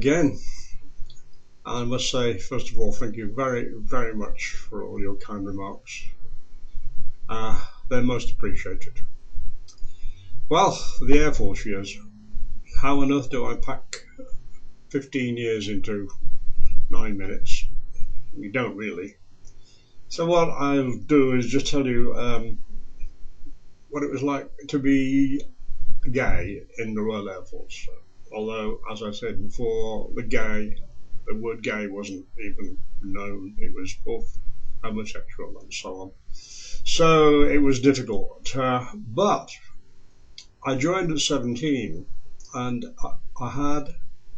again. I must say, first of all, thank you very, very much for all your kind remarks. They're most appreciated. Well, the Air Force years. How on earth do I pack 15 years into 9 minutes? You don't really. So what I'll do is just tell you what it was like to be gay in the Royal Air Force. Although, as I said before, the word gay wasn't even known. It was both homosexual and so on. So it was difficult. But I joined at 17 and I had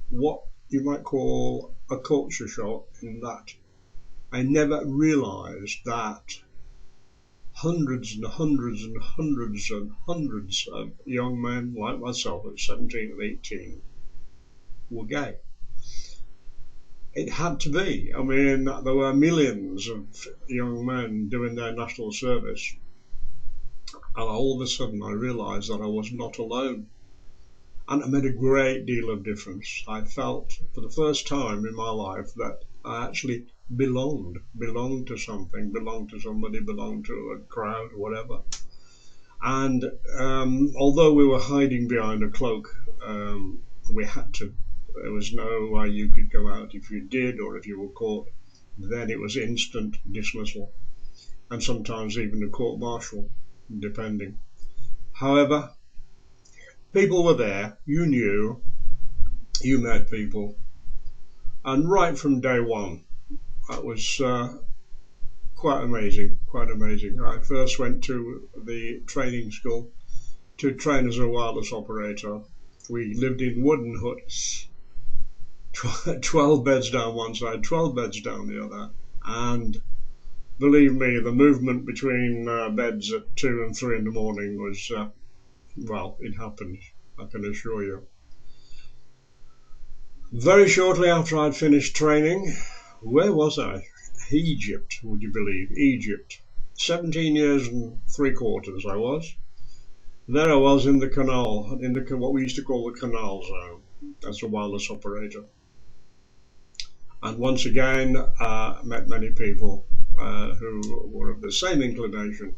what you might call a culture shock in that I never realised that hundreds and hundreds and hundreds and hundreds of young men like myself at 17 and 18 were gay. It had to be. I mean, there were millions of young men doing their national service, and all of a sudden I realised that I was not alone, and it made a great deal of difference. I felt for the first time in my life that I actually belonged to something, belonged to somebody, belonged to a crowd, whatever. And although we were hiding behind a cloak, we had to. There was no way you could go out. If you did, or if you were caught, then it was instant dismissal, and sometimes even a court-martial, depending. However, people were there. You knew. You met people, and right from day one, that was quite amazing. Quite amazing. I first went to the training school to train as a wireless operator. We lived in wooden huts. 12 beds down one side, 12 beds down the other, and believe me, the movement between beds at 2 and 3 in the morning was, well, it happened, I can assure you. Very shortly after I'd finished training, where was I? Egypt, would you believe? Egypt. 17 years and 3/4 I was. There I was in the canal, in what we used to call the canal zone, as a wireless operator. And once again, met many people who were of the same inclination,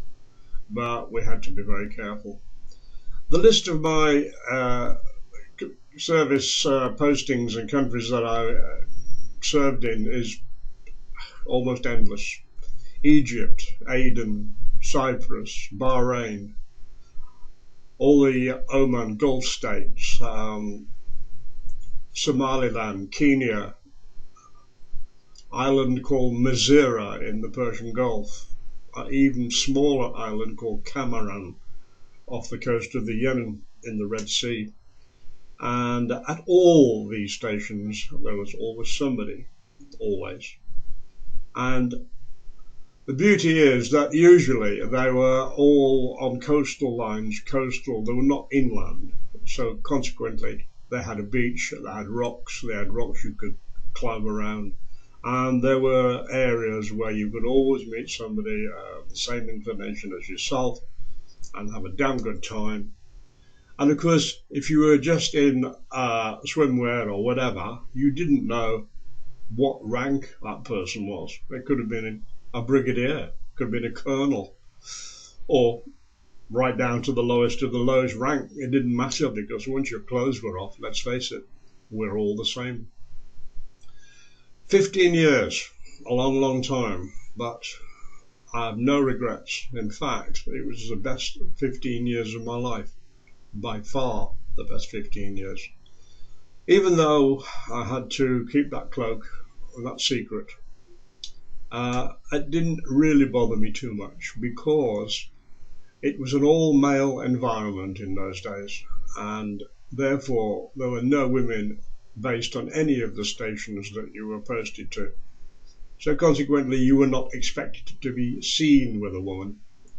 but we had to be very careful. The list of my service postings and countries that I served in is almost endless. Egypt, Aden, Cyprus, Bahrain, all the Oman Gulf states, Somaliland, Kenya, island called Mazira in the Persian Gulf, an even smaller island called Cameron off the coast of the Yemen in the Red Sea. And at all these stations there was always somebody, always. And the beauty is that usually they were all on coastal lines, they were not inland. So consequently they had a beach, they had rocks you could climb around. And there were areas where you could always meet somebody of the same inclination as yourself and have a damn good time. And of course, if you were just in swimwear or whatever, you didn't know what rank that person was. It could have been a brigadier, could have been a colonel, or right down to the lowest of the lowest rank. It didn't matter, because once your clothes were off, let's face it, we're all the same. 15 years, a long, long time, but I have no regrets. In fact, it was the best 15 years of my life, by far the best 15 years. Even though I had to keep that cloak, that secret, it didn't really bother me too much, because it was an all-male environment in those days, and therefore there were no women based on any of the stations that you were posted to. So consequently, you were not expected to be seen with a woman.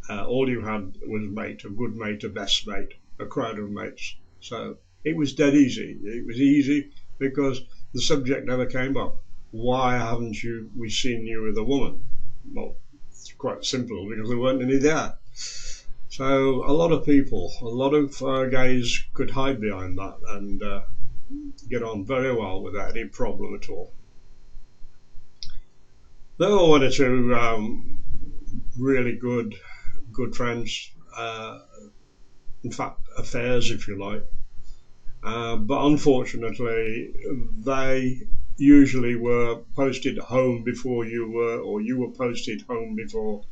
All you had was a mate, a good mate, a best mate, a crowd of mates. So it was dead easy. It was easy because the subject never came up. Why haven't we seen you with a woman? Well, it's quite simple, because there weren't any there. So a lot of people, a lot of gays could hide behind that, and get on very well without any problem at all. There were one or two really good friends, in fact affairs if you like, but unfortunately they usually were posted home before you were, or you were posted home before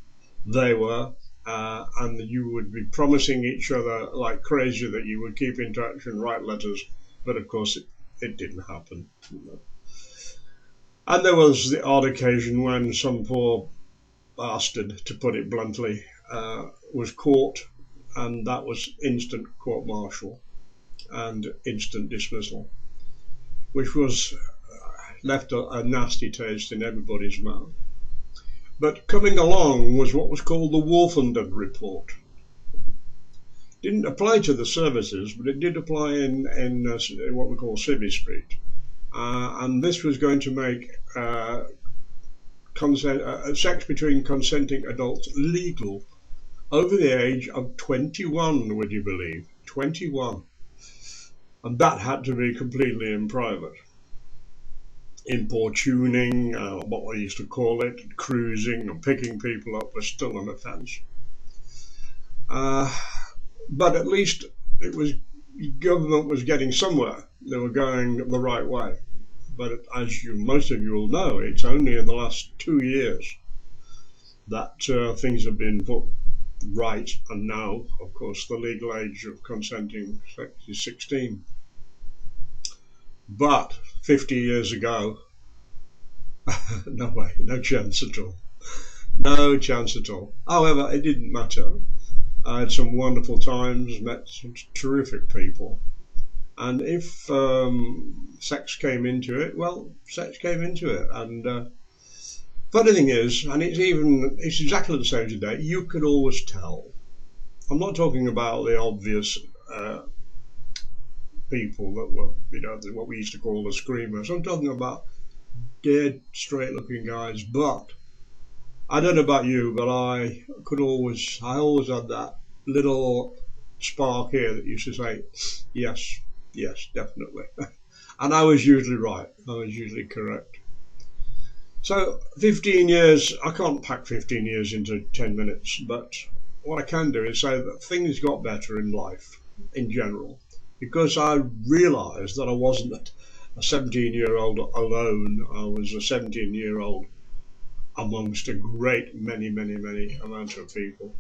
they were, and you would be promising each other like crazy that you would keep in touch and write letters, but of course it didn't happen. And there was the odd occasion when some poor bastard, to put it bluntly, was caught, and that was instant court martial and instant dismissal, which was left a nasty taste in everybody's mouth. But coming along was what was called the Wolfenden Report. Didn't apply to the services, but it did apply in what we call Civvy Street. And this was going to make sex between consenting adults legal over the age of 21, would you believe? 21. And that had to be completely in private. Importuning, what they used to call it, cruising and picking people up was still an offence. But at least it was, government was getting somewhere. They were going the right way. But as most of you will know, it's only in the last 2 years that things have been put right, and now, of course, the legal age of consenting sex is 16. But 50 years ago, no way, no chance at all. No chance at all. However, it didn't matter. I had some wonderful times, met some terrific people. And if sex came into it, well, sex came into it. And funny thing is, and it's exactly the same today, you could always tell. I'm not talking about the obvious people that were, what we used to call the screamers. I'm talking about dead, straight-looking guys. But I don't know about you, but I always had that little spark here that used to say, yes, definitely. And I was usually right. I was usually correct. So 15 years, I can't pack 15 years into 10 minutes, but what I can do is say that things got better in life in general, because I realised that I wasn't a 17-year-old alone. I was a 17-year-old amongst a great many amount of people.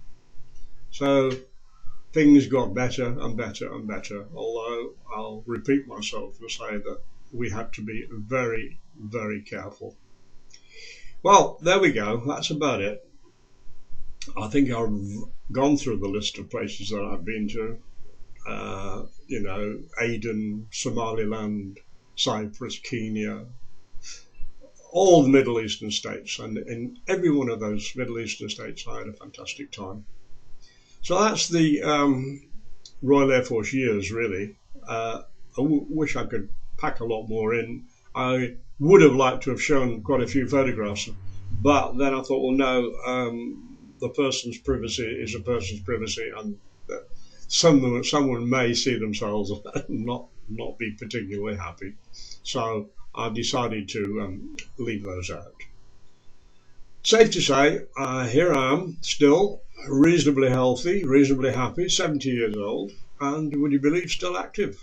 So things got better and better and better, although I'll repeat myself to say that we had to be very, very careful. Well, there we go. That's about it. I think I've gone through the list of places that I've been to. Aden, Somaliland, Cyprus, Kenya, all the Middle Eastern states. And in every one of those Middle Eastern states, I had a fantastic time. So that's the Royal Air Force years, really. I wish I could pack a lot more in. I would have liked to have shown quite a few photographs, but then I thought, well, no, the person's privacy is a person's privacy, and someone may see themselves and not be particularly happy. So I've decided to leave those out. Safe to say, here I am, still reasonably healthy, reasonably happy, 70 years old, and would you believe, still active.